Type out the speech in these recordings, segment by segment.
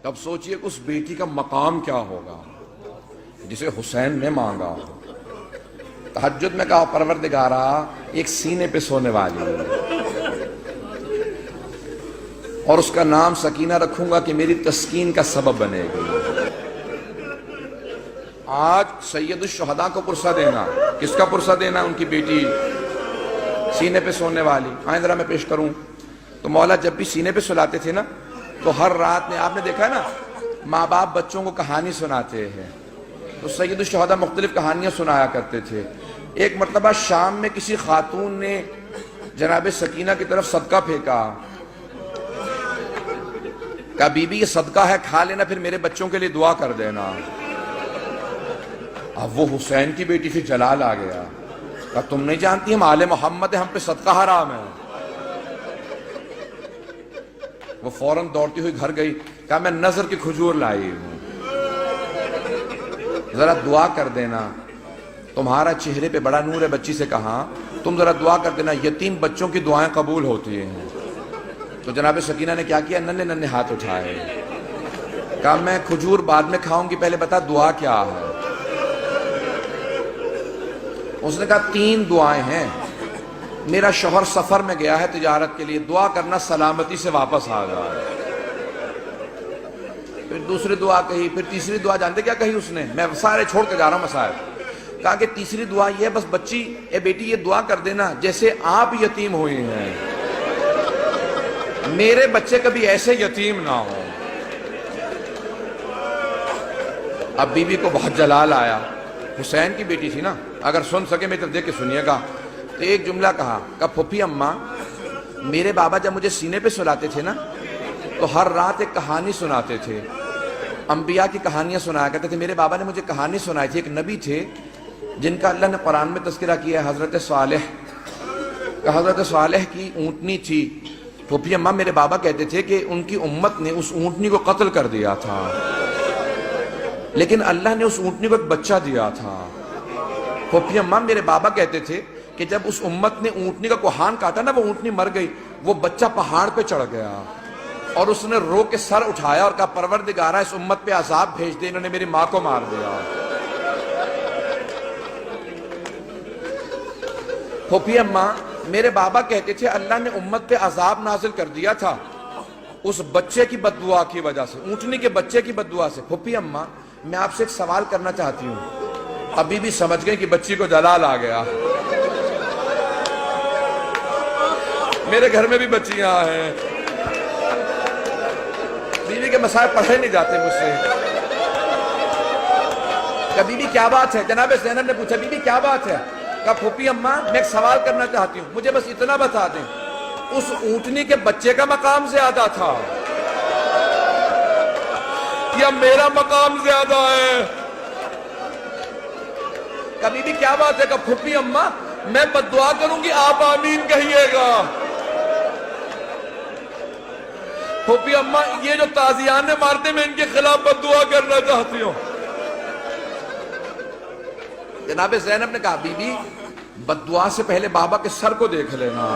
تب سوچئے کہ اس بیٹی کا مقام کیا ہوگا جسے حسین نے مانگا۔ تہجد میں کہا پروردگارا ایک سینے پہ سونے والی اور اس کا نام سکینہ رکھوں گا کہ میری تسکین کا سبب بنے گی۔ آج سید الشہداء کو پرسہ دینا، کس کا پرسہ دینا؟ ان کی بیٹی سینے پہ سونے والی۔ آئیں ذرا میں پیش کروں تو مولا جب بھی سینے پہ سلاتے تھے نا تو ہر رات میں آپ نے دیکھا نا ماں باپ بچوں کو کہانی سناتے ہیں، تو سید الشہداء مختلف کہانیاں سنایا کرتے تھے۔ ایک مرتبہ شام میں کسی خاتون نے جناب سکینہ کی طرف صدقہ پھینکا، کہا بی بی یہ صدقہ ہے، کھا لینا، پھر میرے بچوں کے لیے دعا کر دینا۔ اب وہ حسین کی بیٹی سے جلال آ گیا، کہا تم نہیں جانتی ہم آل محمد ہیں، ہم پہ صدقہ حرام ہے۔ وہ فوراً دوڑتی ہوئی گھر گئی، کہا میں نظر کی کھجور لائی ہوں، ذرا دعا کر دینا، تمہارا چہرے پہ بڑا نور ہے۔ بچی سے کہا تم ذرا دعا کر دینا، یتیم بچوں کی دعائیں قبول ہوتی ہیں۔ تو جناب سکینہ نے کیا کیا؟ ننھے ننھے ہاتھ اٹھائے، کہا میں کھجور بعد میں کھاؤں گی، پہلے بتا دعا کیا ہے۔ اس نے کہا 3 دعائیں ہیں، میرا شوہر سفر میں گیا ہے تجارت کے لیے، دعا کرنا سلامتی سے واپس آ جائے۔ پھر دوسری دعا کہی، پھر تیسری دعا جانتے کیا کہی اس نے؟ میں سارے چھوڑ کے جا رہا ہوں مسائل۔ کہا کہ تیسری دعا یہ ہے، بس بچی اے بیٹی یہ دعا کر دینا جیسے آپ یتیم ہوئے ہیں، میرے بچے کبھی ایسے یتیم نہ ہوں۔ اب بی بی کو بہت جلال آیا، حسین کی بیٹی تھی نا، اگر سن سکے میری طرف دیکھ کے سنیے گا۔ تو ایک جملہ کہا پھوپھی اماں میرے بابا جب مجھے سینے پہ سلاتے تھے نا تو ہر رات ایک کہانی سناتے تھے، انبیاء کی کہانیاں سنایا کرتے تھے۔ میرے بابا نے مجھے کہانی سنائی تھی، ایک نبی تھے جن کا اللہ نے قرآن میں تذکرہ کیا ہے، حضرت صالح کا۔ حضرت صالح کی اونٹنی تھی، پھوپھی اماں میرے بابا کہتے تھے کہ ان کی امت نے اس اونٹنی کو قتل کر دیا تھا، لیکن اللہ نے اس اونٹنی کو ایک بچہ دیا تھا۔ پھوپھی اماں میرے بابا کہتے تھے کہ جب اس امت نے اونٹنی کا کوہان کاٹا نا، وہ اونٹنی مر گئی، وہ بچہ پہاڑ پہ چڑھ گیا اور اس نے رو کے سر اٹھایا اور کہا پروردگارا اس امت پہ عذاب بھیج دے، انہوں نے میری ماں کو مار دیا۔ پھوپھی اماں میرے بابا کہتے تھے اللہ نے امت پہ عذاب نازل کر دیا تھا اس بچے کی بد دعا کی وجہ سے، اونٹنی کے بچے کی بد دعا سے۔ پھوپھی اماں میں آپ سے ایک سوال کرنا چاہتی ہوں۔ ابھی بھی سمجھ گئے کہ بچی کو جلال آ گیا۔ میرے گھر میں بھی بچیاں ہیں، بیوی کے مسائل پڑھے نہیں جاتے مجھ سے۔ کہا بی بی کیا بات ہے؟ جناب زینب نے پوچھا بی بی کیا بات ہے؟ کہا پھوپھی اماں میں ایک سوال کرنا چاہتی ہوں، مجھے بس اتنا بتا دیں، اس اونٹنی کے بچے کا مقام زیادہ تھا یا میرا مقام زیادہ ہے؟ کہا بی بی کیا بات ہے؟ کہا پھوپھی اماں میں بد دعا کروں گی، آپ آمین کہیے گا۔ پھوپھی اماں یہ جو تازیانے مارتے میں ان کے خلاف بد دعا کرنا چاہتی ہوں۔ جناب زینب نے کہا بی بی بد دعا سے پہلے بابا کے سر کو دیکھ لینا،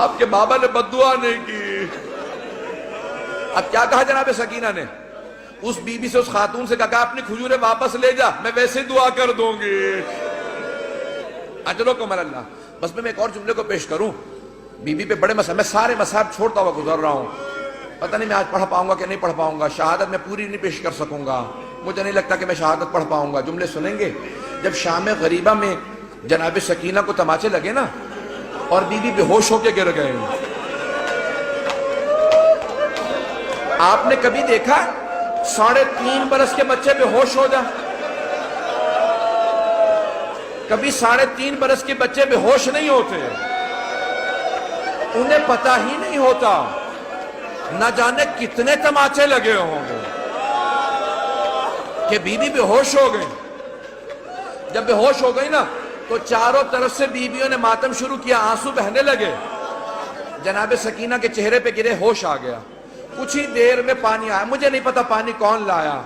آپ کے بابا نے بد دعا نہیں کی۔ اب کیا کہا جناب سکینہ نے؟ اس بی بی سے، اس خاتون سے کہا اپنی کھجوریں واپس لے جا، میں ویسے دعا کر دوں گی، اجرکم اللہ۔ بس میں ایک اور جملے کو پیش کروں، بی بی پہ بڑے مسائل، میں سارے مسائل چھوڑتا ہوا گزر رہا ہوں، پتہ نہیں میں آج پڑھ پاؤں گا کہ نہیں پڑھ پاؤں گا، شہادت میں پوری نہیں پیش کر سکوں گا، مجھے نہیں لگتا کہ میں شہادت پڑھ پاؤں گا۔ جملے سنیں گے؟ جب شام غریبہ میں جناب سکینہ کو تماچے لگے نا اور بی بی بے ہوش ہو کے گر گئے، آپ نے کبھی دیکھا 3.5 برس کے بچے بے ہوش ہو جا؟ کبھی 3.5 برس کے بچے بے ہوش نہیں ہوتے، انہیں پتہ ہی نہیں ہوتا نہ جانے کتنے تماچے لگے ہوں گے کہ بی بی بے ہوش ہو گئی۔ جب بے ہوش ہو گئی نا تو چاروں طرف سے بیویوں نے ماتم شروع کیا، آنسو بہنے لگے، جناب سکینہ کے چہرے پہ گرے، ہوش آ گیا۔ کچھ ہی دیر میں پانی آیا، مجھے نہیں پتا پانی کون لایا،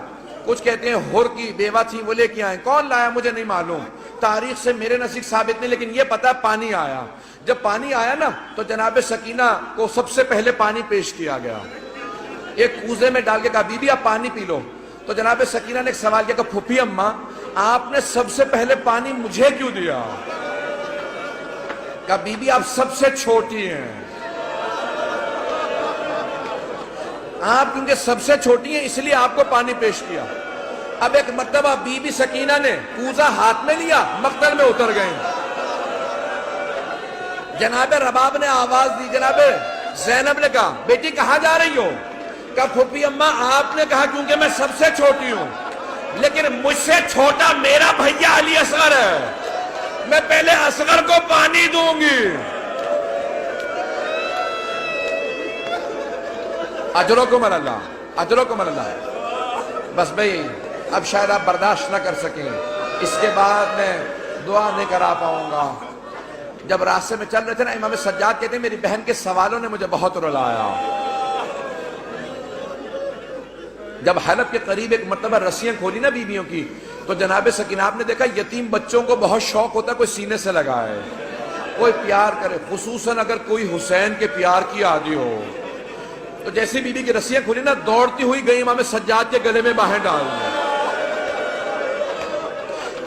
کچھ کہتے ہیں ہور کی بیوہ تھی وہ لے کے آئیں، کون لایا مجھے نہیں معلوم، تاریخ سے میرے نزدیک ثابت نہیں، لیکن یہ پتا پانی آیا۔ جب پانی آیا نا تو جناب سکینہ کو سب سے پہلے پانی پیش کیا گیا، ایک کوزے میں ڈال کے کہا بی بی آپ پانی پی لو. تو جناب سکینہ نے ایک سوال کیا کہ پھوپھی اماں آپ نے سب سے پہلے پانی مجھے کیوں دیا؟ کہا بی بی آپ سب سے چھوٹی ہیں، آپ کیونکہ سب سے چھوٹی ہیں اس لیے آپ کو پانی پیش کیا. اب ایک مرتبہ بی بی سکینہ نے کوزہ ہاتھ میں لیا، مقتل میں اتر گئیں. جناب رباب نے آواز دی، جناب زینب نے کہا بیٹی کہاں جا رہی ہو؟ کہا پھوپھی اماں آپ نے کہا کیونکہ میں سب سے چھوٹی ہوں، لیکن مجھ سے چھوٹا میرا بھیا علی اصغر ہے، میں پہلے اصغر کو پانی دوں گی. اجرکم اللہ، اجرکم اللہ. بس بھئی اب شاید آپ برداشت نہ کر سکیں، اس کے بعد میں دعا نہیں کرا پاؤں گا. جب راستے میں چل رہے تھے نا، امام سجاد کہتے ہیں میری بہن کے سوالوں نے مجھے بہت رلایا. جب حلب کے قریب ایک مرتبہ رسیاں کھولی نا بیویوں کی، تو جناب سکینہ آپ نے دیکھا یتیم بچوں کو بہت شوق ہوتا ہے کوئی سینے سے لگائے، کوئی پیار کرے، خصوصاً اگر کوئی حسین کے پیار کی عادی ہو. تو جیسے بی بی کی رسیاں کھولی نا، دوڑتی ہوئی گئی امام سجاد کے گلے میں باہیں ڈال دی.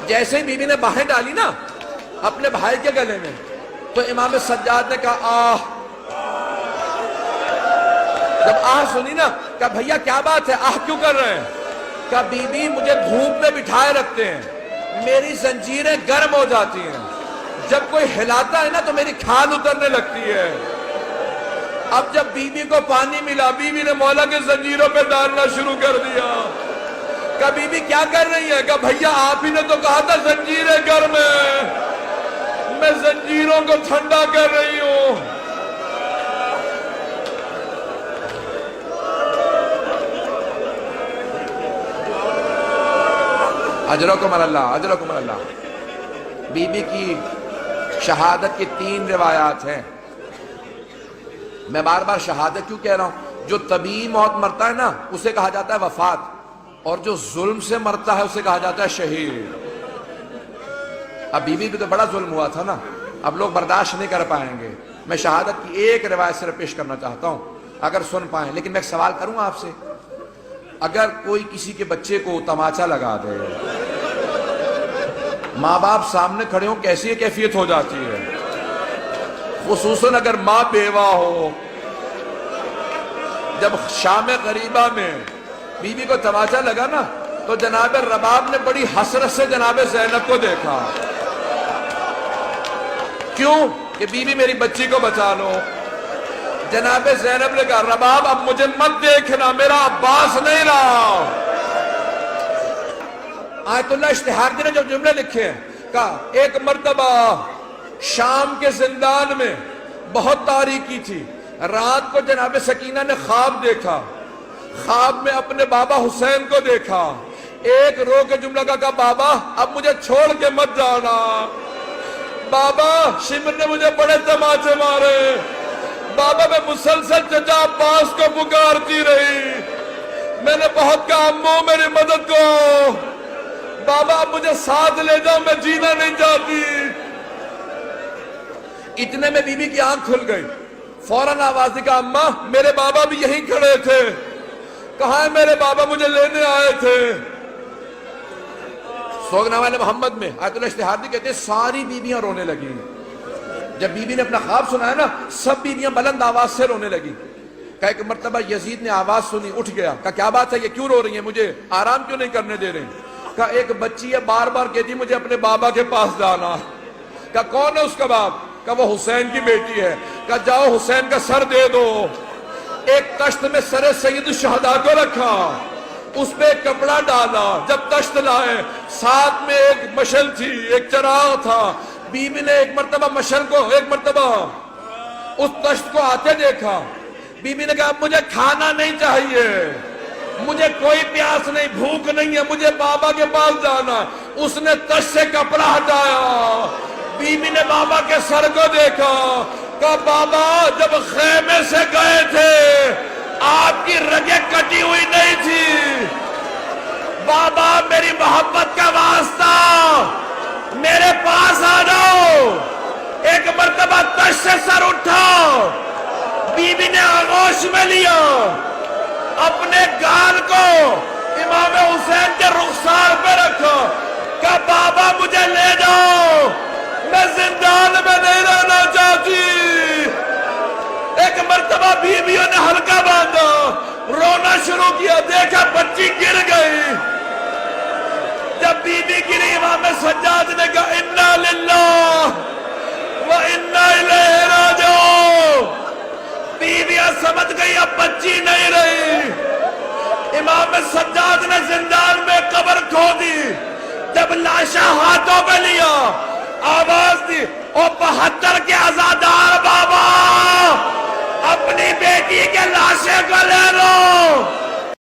جیسے ہی بی بی نے باہیں ڈالی نا اپنے بھائی کے گلے میں، تو امام سجاد نے کہا آہ. جب آہ سنی نا، کہا بھیا کیا بات ہے، آہ کیوں کر رہے ہیں؟ کہا بی بی مجھے دھوپ میں بٹھائے رکھتے ہیں، میری زنجیریں گرم ہو جاتی ہیں، جب کوئی ہلاتا ہے نا تو میری کھال اترنے لگتی ہے. اب جب بی بی کو پانی ملا، بی بی نے مولا کے زنجیروں پہ ڈالنا شروع کر دیا. کہا بی بی کیا کر رہی ہے؟ کہا بھیا آپ ہی نے تو کہا تھا زنجیریں گرم ہیں، میں زنجیروں کو ٹھنڈا کر رہی ہوں. اجرکم اللہ، اجرکم اللہ. بی بی کی شہادت کی 3 روایات ہیں. میں بار بار شہادت کیوں کہہ رہا ہوں؟ جو طبیعی موت مرتا ہے نا اسے کہا جاتا ہے وفات، اور جو ظلم سے مرتا ہے اسے کہا جاتا ہے شہید. اب بی بی بھی تو بڑا ظلم ہوا تھا نا، اب لوگ برداشت نہیں کر پائیں گے. میں شہادت کی ایک روایت صرف پیش کرنا چاہتا ہوں اگر سن پائیں. لیکن میں ایک سوال کروں آپ سے، اگر کوئی کسی کے بچے کو تماچا لگا دے، ماں باپ سامنے کھڑے ہوں کیسی کیفیت ہو جاتی ہے؟ خصوصاً اگر ماں بیوہ ہو. جب شام غریبہ میں بی بی کو تماچا لگا نا تو جناب رباب نے بڑی حسرت سے جناب زینب کو دیکھا. کیوں؟ کہ بی بی میری بچی کو بچا لو. جناب زینب نے کہا رباب اب مجھے مت دیکھنا، میرا عباس نہیں رہا. آیت اللہ اشتہار نے جو جملے لکھے ہیں، کہا ایک مرتبہ شام کے زندان میں بہت تاریکی تھی، رات کو جناب سکینہ نے خواب دیکھا، خواب میں اپنے بابا حسین کو دیکھا. ایک رو کے جملہ کہا بابا اب مجھے چھوڑ کے مت جانا، بابا شمر نے مجھے بڑے تماچے مارے، بابا میں مسلسل چچا عباس کو پکارتی رہی، میں نے بہت کہا امو میری مدد کو، بابا اب مجھے ساتھ لے جاؤ میں جینا نہیں چاہتی. اتنے میں بی بی کی آنکھ کھل گئی، فوراً آواز دی کہا اماں میرے بابا بھی یہیں کھڑے تھے. کہاں ہے میرے بابا؟ مجھے لینے آئے تھے. سوگنامہ محمد میں آیت اللہ اشتہار کہتے ہیں ساری بیویاں رونے لگی. جب بی بی نے اپنا خواب سنا ہے نا، سب بیویاں بلند آواز سے رونے لگی. کہا ایک مرتبہ یزید نے آواز سنی، اٹھ گیا. کہا کیا بات ہے، یہ کیوں رو رہی ہیں، مجھے آرام کیوں نہیں کرنے دے رہے ہیں؟ کہا ایک بچی ہے بار بار کہتی مجھے اپنے بابا کے پاس جانا. کہا کون ہے اس کا باپ؟ کہا وہ حسین کی بیٹی ہے. کہا جاؤ حسین کا سر دے دو. ایک تشت میں سر سید الشہداء کو رکھا، اس پہ ایک کپڑا ڈالا. جب تشت لائے ساتھ میں ایک مشل تھی، ایک چراغ تھا. بی بی نے ایک مرتبہ مشل کو، ایک مرتبہ اس تشت کو آتے دیکھا. بی بی نے کہا مجھے کھانا نہیں چاہیے، مجھے کوئی پیاس نہیں، بھوک نہیں ہے، مجھے بابا کے پاس جانا. اس نے تشت سے کپڑا ہٹایا. بی بی نے بابا کے سر کو دیکھا. کہا بابا جب خیمے سے گئے تھے آپ کی رگیں کٹی ہوئی نہیں تھی. بابا میری محبت کا واسطہ میرے پاس آ جاؤ. ایک مرتبہ تشت اپنے گال کو امام حسین کے رخسار پہ رکھو کہ بابا مجھے لے جاؤ، میں زندان میں نہیں رہنا چاہتی۔ ایک مرتبہ بیویوں نے حلقہ باندھا، رونا شروع کیا، دیکھا بچی گر گئی۔ جب بی بی گری امام سجاد نے کہا انا للہ و انا الیہ راجعون۔ بیویاں سمجھ گئی اب بچی نہیں رہی۔ امام سجاد نے زندان میں قبر کھو دی۔ جب لاشا ہاتھوں پہ لیا، آواز دی، او 72 کے عزادار بابا، اپنی بیٹی کے لاشے کو لے لو۔